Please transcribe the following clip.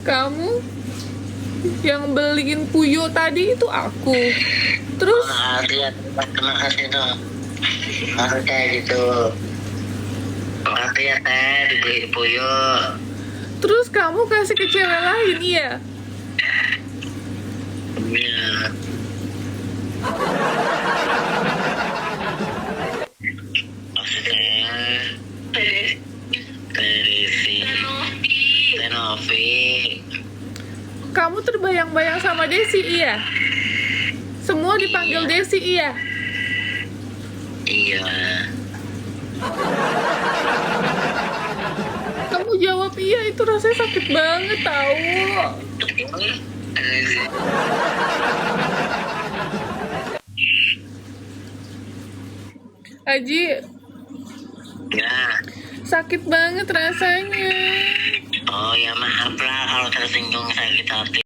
Kamu yang beliin Puyo tadi itu aku. Terus Terima kasih tuh. Harus kayak gitu. Makasih ya teh dibeliin Puyo. terus kamu kasih ke cewek lain, iya? Iya. Maksudnya dari si Tenovi. Kamu terbayang-bayang sama Desi, iya? Semua dipanggil Iya. Desi, iya? Iya. Kamu jawab iya, itu rasanya sakit banget tahu. Aji, Ya. sakit banget rasanya. Oh ya maaf lah kalau tersinggung sakit hati.